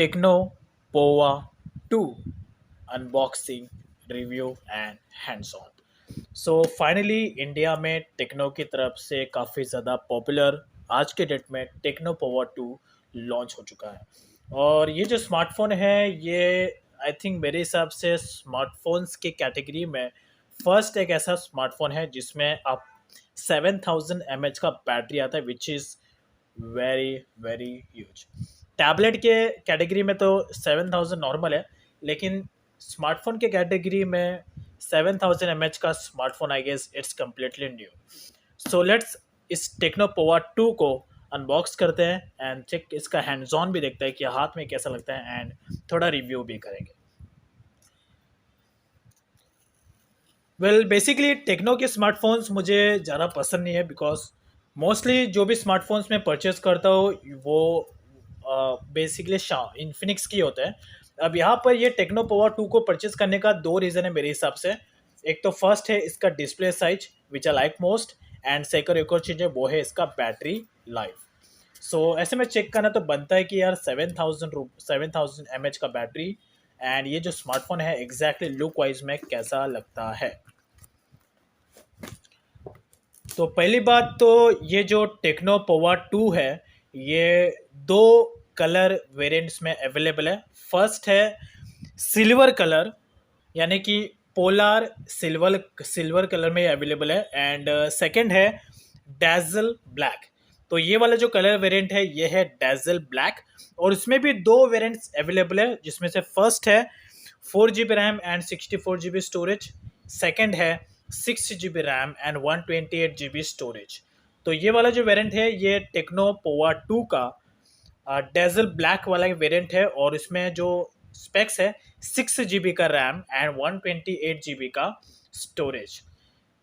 Techno Pova 2 unboxing review and hands on. So finally India में techno की तरफ से काफ़ी ज़्यादा पॉपुलर आज के डेट में टेक्नो पोवा 2 लॉन्च हो चुका है। और ये जो स्मार्टफोन है ये आई थिंक मेरे हिसाब से स्मार्टफोन्स की कैटेगरी में फर्स्ट एक ऐसा स्मार्टफोन है जिसमें आप 7000 mAh का बैटरी आता है, which is very very huge. Tablet के कैटेगरी में तो 7000 नॉर्मल है, लेकिन स्मार्टफोन के कैटेगरी में 7000 mAh का smartphone I guess it's completely new. So let's इस टेक्नो पोवा 2 को अनबॉक्स करते हैं एंड चेक इसका हैंड्स ऑन भी देखते हैं कि हाथ में कैसा लगता है एंड थोड़ा रिव्यू भी करेंगे। वेल बेसिकली टेक्नो के स्मार्टफोन्स मुझे ज़्यादा पसंद नहीं है, बिकॉज मोस्टली जो भी स्मार्टफोन्स मैं परचेज करता हूँ वो बेसिकली इन्फिनिक्स की होते हैं। अब यहाँ पर ये टेक्नो पोवा 2 को परचेज करने का दो रीज़न है मेरे हिसाब से। एक तो फर्स्ट है इसका display size which I like most, and second एक और चीज़ है वो है इसका बैटरी लाइफ। सो ऐसे में चेक करना तो बनता है कि यार 7000 mAh का बैटरी एंड ये जो स्मार्टफोन है एग्जैक्टली लुक वाइज में कैसा लगता है। तो पहली बात तो ये जो टेक्नो पोवा 2 है ये दो कलर वेरिएंट्स में अवेलेबल है। फर्स्ट है सिल्वर कलर, यानी कि पोलार सिल्वर सिल्वर कलर में अवेलेबल है, एंड सेकंड है डैजल ब्लैक। तो ये वाला जो कलर वेरिएंट है ये है डैजल ब्लैक, और इसमें भी दो वेरिएंट्स अवेलेबल है, जिसमें से फर्स्ट है 4 GB RAM and 64 GB storage, second है 6 GB RAM and 128 GB storage. तो ये वाला जो वेरिएंट है ये टेक्नो पोवा 2 का डेजल ब्लैक वाला वेरिएंट है, और इसमें जो स्पेक्स है 6 GB का रैम एंड 128 GB का स्टोरेज।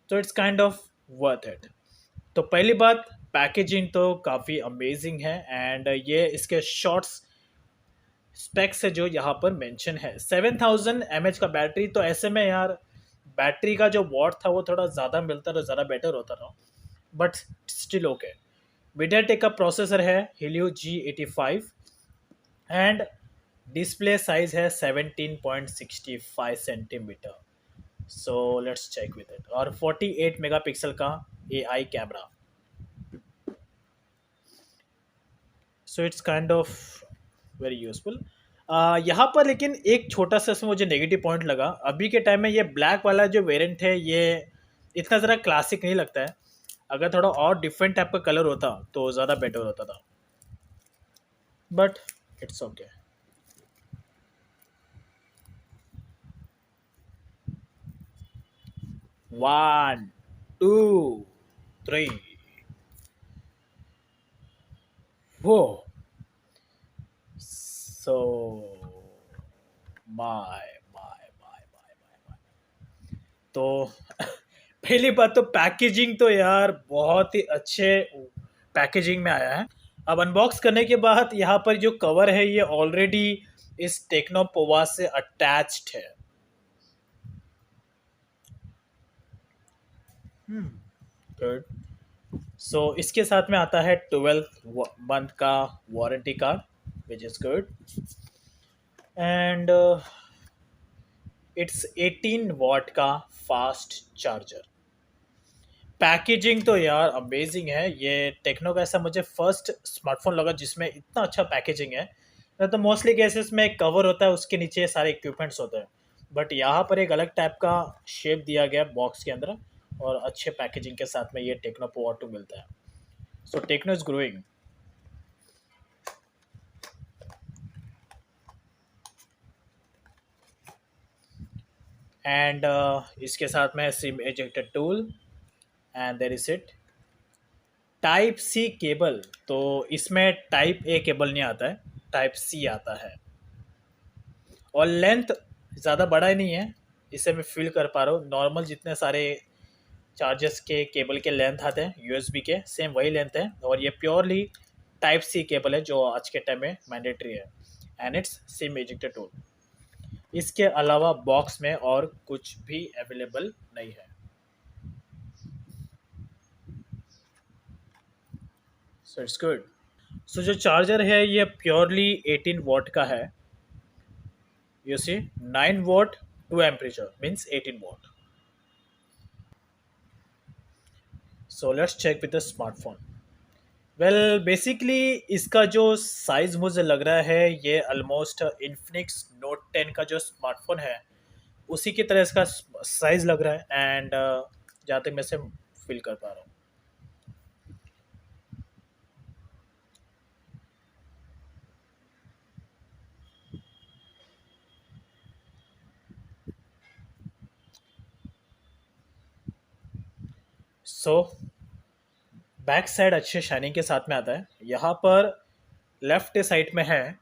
तो it's kind of worth it. तो पहली बात पैकेजिंग तो काफ़ी अमेजिंग है, एंड ये इसके शॉर्ट्स स्पेक्स है जो यहाँ पर मेंशन है। 7000 mAh का बैटरी, तो ऐसे में यार बैटरी का जो वॉट था वो थोड़ा ज़्यादा मिलता तो ज़्यादा बेटर होता था, बट स्टिल ओके। मीडियाटेक का प्रोसेसर है Helio G85, and display size है 17.65 centimetre. So let's check with it. और 48 मेगापिक्सल का AI camera. So it's kind of very useful. यहाँ पर लेकिन एक छोटा सा इसमें मुझे नेगेटिव पॉइंट लगा। अभी के टाइम में ये ब्लैक वाला जो वेरिएंट है ये इतना ज़रा क्लासिक नहीं लगता है। अगर थोड़ा और डिफरेंट टाइप का कलर होता तो ज़्यादा बेटर होता था, but it's okay. One two three वो so my my my my my. तो पहली बात तो पैकेजिंग तो यार बहुत ही अच्छे पैकेजिंग में आया है। अब अनबॉक्स करने के बाद यहाँ पर जो कवर है ये ऑलरेडी इस टेक्नो पोवा से अटैच्ड है। गुड। सो इसके साथ में आता है 12 मंथ का warranty card, which is good, and it's 18 वाट का फास्ट चार्जर। पैकेजिंग तो यार अमेजिंग है। ये टेक्नो का ऐसा मुझे फर्स्ट स्मार्टफोन लगा जिसमें इतना अच्छा पैकेजिंग है। नहीं तो मोस्टली केसेस में एक कवर होता है उसके नीचे सारे इक्विपमेंट्स होते हैं, बट यहाँ पर एक अलग टाइप का शेप दिया गया बॉक्स के अंदर, और अच्छे पैकेजिंग के साथ में ये टेक्नो पोवा 2 मिलता है। So Tecno is growing. And इसके साथ में SIM ejector tool, and there is it. Type C cable, तो इसमें टाइप ए केबल नहीं आता है, टाइप सी आता है। और लेंथ ज़्यादा बड़ा ही नहीं है, इसे मैं फील कर पा रहा हूँ। नॉर्मल जितने सारे चार्जर्स के केबल के लेंथ आते हैं यूएसबी के, सेम वही लेंथ है, और ये प्योरली टाइप सी केबल है जो आज के टाइम में मैंडेटरी है, and it's SIM ejector tool. इसके अलावा बॉक्स में और कुछ भी अवेलेबल नहीं है। So it's good. सो जो चार्जर है ये प्योरली 18 वॉट का है. You see 9 watt 2 amperature means 18 watt. So let's check with the smartphone. Well basically इसका जो साइज़ मुझे लग रहा है ये ऑलमोस्ट इन्फिनिक्स नोट 10 का जो स्मार्टफोन है उसी की तरह इसका साइज़ लग रहा है. एंड जहाँ तक मैं से फील कर पा रहा हूँ. सो बैक साइड अच्छे शाइनिंग के साथ में आता है. यहाँ पर लेफ्ट साइड में है.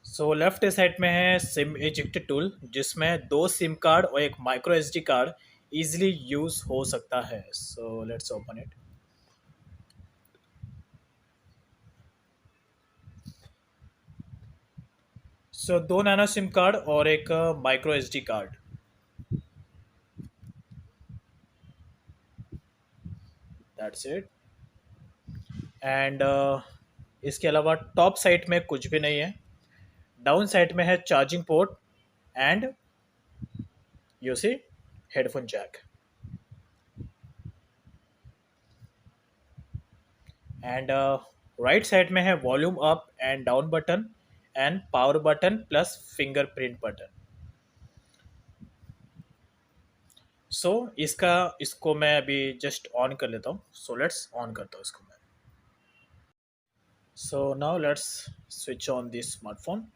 सो लेफ्ट साइड में है सिम इजेक्ट टूल जिसमें दो सिम कार्ड और एक micro SD card easily use हो सकता है. So let's open it. So दो नैनो सिम कार्ड और एक micro SD card. That's it. And इसके अलावा टॉप साइड में कुछ भी नहीं है. डाउन साइड में है charging port and you see headphone jack. And right side में है volume up and down button and power button plus fingerprint button. So इसको मैं अभी जस्ट ऑन कर लेता हूँ. सो लेट्स ऑन करता हूँ इसको मैं. So now let's switch on this smartphone.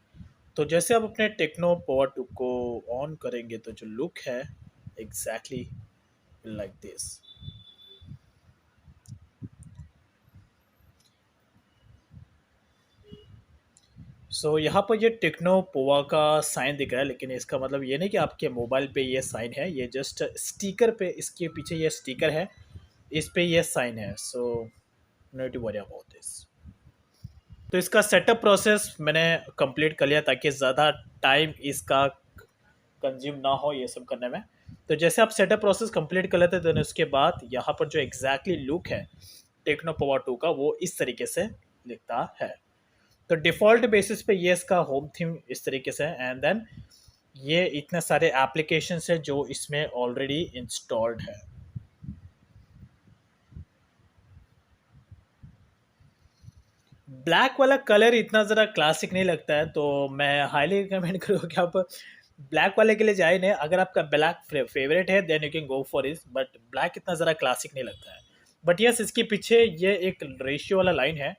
तो जैसे आप अपने टेक्नो पावर 2 को ऑन करेंगे तो जो लुक है एग्जैक्टली लाइक दिस. सो यहाँ पर ये टेक्नो पोवा का साइन दिख रहा है लेकिन इसका मतलब ये नहीं कि आपके मोबाइल पे ये साइन है. ये जस्ट स्टिकर पे इसके पीछे ये स्टिकर है इस पे ये साइन है. So no to worry about this. तो इसका सेटअप प्रोसेस मैंने कंप्लीट कर लिया ताकि ज़्यादा टाइम इसका कंज्यूम ना हो ये सब करने में. तो जैसे आप सेटअप प्रोसेस कंप्लीट कर लेते हैं तो उसके बाद यहाँ पर जो एग्जैक्टली लुक है टेक्नो पावर 2 का वो इस तरीके से दिखता है. तो डिफ़ॉल्ट बेसिस पे ये इसका होम थीम इस तरीके से है. एंड देन ये इतने सारे एप्लीकेशन है जो इसमें ऑलरेडी इंस्टॉल्ड है. ब्लैक वाला कलर इतना ज़रा क्लासिक नहीं लगता है तो मैं हाईली रिकमेंड करूँगा कि आप ब्लैक वाले के लिए जाए नहीं. अगर आपका ब्लैक फेवरेट है then you can go for इस. बट ब्लैक इतना ज़रा क्लासिक नहीं लगता है. बट यस इसके पीछे ये एक रेशियो वाला लाइन है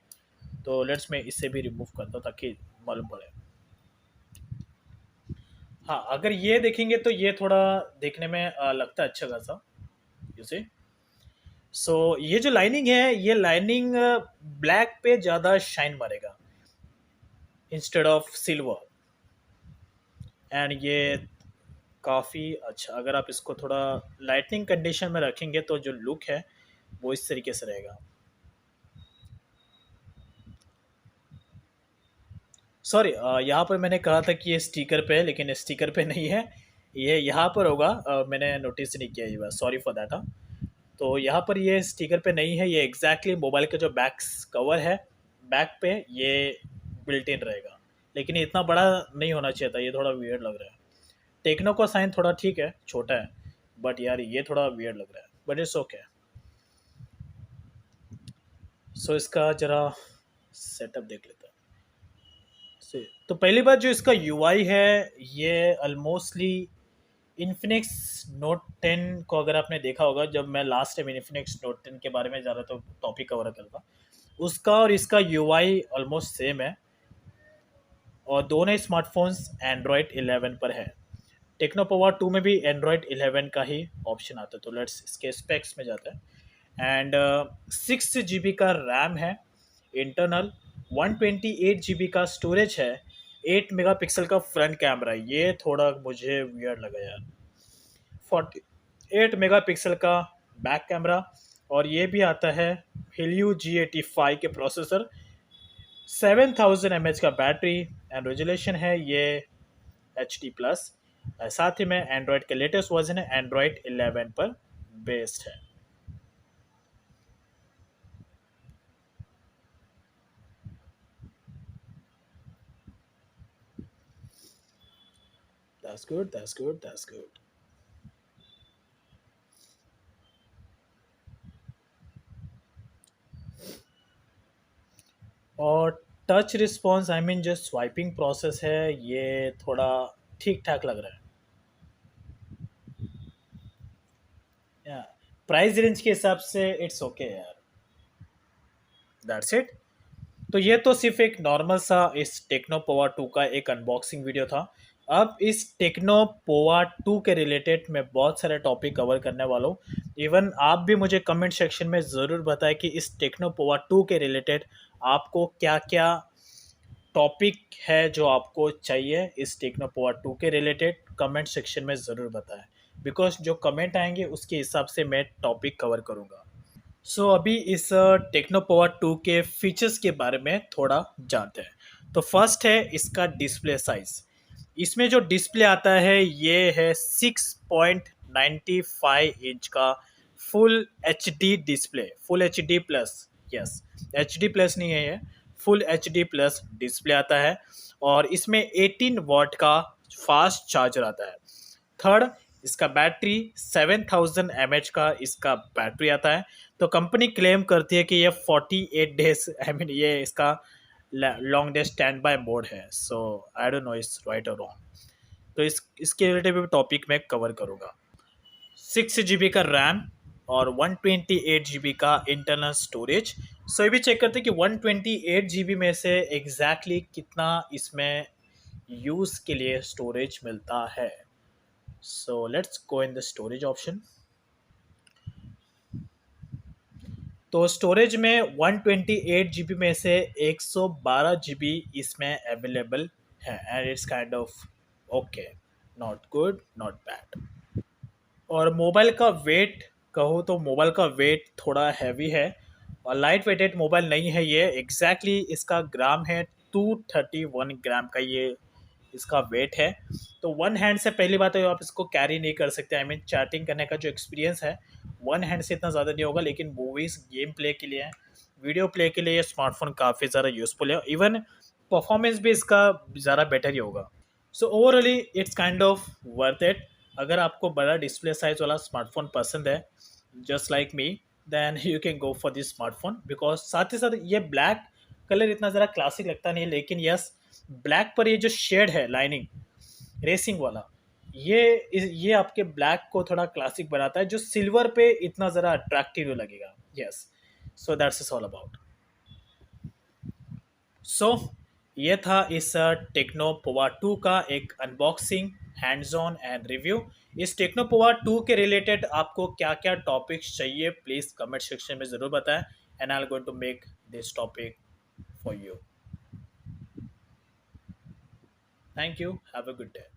तो लेट्स मैं इससे भी रिमूव करता हूँ ताकि मालूम पड़े. हाँ अगर ये देखेंगे तो ये थोड़ा देखने में लगता है अच्छा खासा. You see. सो ये जो लाइनिंग है ये लाइनिंग ब्लैक पे ज़्यादा शाइन मारेगा इंस्टेड ऑफ सिल्वर. एंड ये काफ़ी अच्छा अगर आप इसको थोड़ा लाइटनिंग कंडीशन में रखेंगे तो जो लुक है वो इस तरीके से रहेगा. सॉरी यहाँ पर मैंने कहा था कि ये स्टिकर पे है लेकिन स्टिकर पे नहीं है. ये यहाँ पर होगा. मैंने नोटिस नहीं किया ये बात. Sorry for that. तो यहाँ पर ये स्टिकर पे नहीं है. ये एग्जैक्टली मोबाइल का जो बैक कवर है बैक पे ये बिल्ट इन रहेगा. लेकिन ये इतना बड़ा नहीं होना चाहिए था. ये थोड़ा वियर्ड लग रहा है. टेक्नो का साइन थोड़ा ठीक है छोटा है बट यार ये थोड़ा वियर्ड लग रहा है. But it's okay. सो इसका ज़रा सेटअप देख लेते हैं. तो पहली बात जो इसका यूआई है ये ऑलमोस्टली इन्फिनिक्स नोट 10 को अगर आपने देखा होगा जब मैं लास्ट टाइम इन्फिनिक्स नोट 10 के बारे में ज़्यादा तो टॉपिक कवर करता उसका और इसका यूआई ऑलमोस्ट सेम है. और दोनों स्मार्टफोन्स एंड्रॉयड 11 पर है. टेक्नो पावर 2 में भी एंड्रॉयड 11 का ही ऑप्शन आता है. तो लेट्स इसके स्पेक्स में जाता है. एंड 6 GB का रैम है इंटरनल. 128 GB का स्टोरेज है. 8 मेगापिक्सल का फ्रंट कैमरा. ये थोड़ा मुझे वियर्ड लगा यार. 48 मेगापिक्सल का बैक कैमरा. और ये भी आता है Helio G85 के प्रोसेसर. 7000 mAh का बैटरी. एंड रेजोल्यूशन है ये HD+. साथ ही में एंड्रॉयड के लेटेस्ट वर्जन है एंड्रॉयड 11 पर बेस्ड है. That's good, that's good, that's good. और टच रिस्पॉन्स आई मीन जो स्वाइपिंग प्रोसेस है ये थोड़ा ठीक ठाक लग रहा है। प्राइस रेंज के हिसाब से इट्स ओके यार। That's it. तो ये तो सिर्फ एक नॉर्मल सा इस टेक्नो पोवा 2 का एक अनबॉक्सिंग वीडियो था। अब इस टेक्नो पोवा 2 के रिलेटेड मैं बहुत सारे टॉपिक कवर करने वाला हूँ। इवन आप भी मुझे कमेंट सेक्शन में ज़रूर बताएं कि इस टेक्नो पोवा 2 के रिलेटेड आपको क्या क्या टॉपिक है जो आपको चाहिए इस टेक्नो पोवा 2 के रिलेटेड। कमेंट सेक्शन में ज़रूर बताएं, बिकॉज जो कमेंट आएंगे उसके हिसाब से मैं टॉपिक कवर करूँगा। अभी इस टेक्नो पावर 2 के फीचर्स के बारे में थोड़ा जानते हैं। तो फर्स्ट है इसका डिस्प्ले साइज। इसमें जो डिस्प्ले आता है ये है 6.95 इंच का full H D display, full H D plus. Yes, H D plus नहीं है ये, full H D plus display आता है। और इसमें 18 वॉट का फास्ट चार्जर आता है। थर्ड, इसका बैटरी 7000 mAh का इसका बैटरी आता है। तो कंपनी क्लेम करती है कि ये 48 डेज आई मीन ये इसका long day standby mode है। So I don't know it's right और रॉन्ग। तो इसके रिलेटेड भी टॉपिक मैं कवर करूँगा। 6 GB का रैम और 128 GB का इंटरनल स्टोरेज। ये भी चेक करते हैं कि 128 GB में से एग्जैक्टली कितना इसमें यूज़ के लिए स्टोरेज मिलता है। Let's go in the storage option. तो स्टोरेज में 128 GB में से 112 GB इसमें अवेलेबल है। And it's kind of okay, not good not bad. और मोबाइल का वेट कहो तो मोबाइल का वेट थोड़ा हैवी है और लाइट वेटेड मोबाइल नहीं है ये। एग्जैक्टली इसका ग्राम है 231 ग्राम का ये इसका वेट है। तो वन हैंड से पहली बात है आप इसको कैरी नहीं कर सकते। आई मीन चैटिंग करने का जो एक्सपीरियंस है वन हैंड से इतना ज़्यादा नहीं होगा, लेकिन मूवीज़ गेम प्ले के लिए, वीडियो प्ले के लिए ये स्मार्टफोन काफ़ी ज़्यादा यूज़फुल है। इवन परफॉर्मेंस भी इसका ज़्यादा बेटर ही होगा। Overally it's kind of worth it. अगर आपको बड़ा डिस्प्ले साइज वाला स्मार्टफोन पसंद है just like me, then you can go for this smartphone. Because साथ ही साथ ये ब्लैक कलर इतना ज़रा क्लासिक लगता नहीं है, लेकिन यस ब्लैक पर ये जो शेड है लाइनिंग रेसिंग वाला, ये आपके ब्लैक को थोड़ा क्लासिक बनाता है, जो सिल्वर पे इतना ज़रा अट्रैक्टिव लगेगा। Yes, so that's is all about. So ये था इस टेक्नो पोवा 2 का एक unboxing, hands on and review. इस टेक्नो पोवा 2 के रिलेटेड आपको क्या क्या टॉपिक्स चाहिए प्लीज़ कमेंट सेक्शन में ज़रूर बताएं, and I am going to make this topic for you. Thank you, have a good day.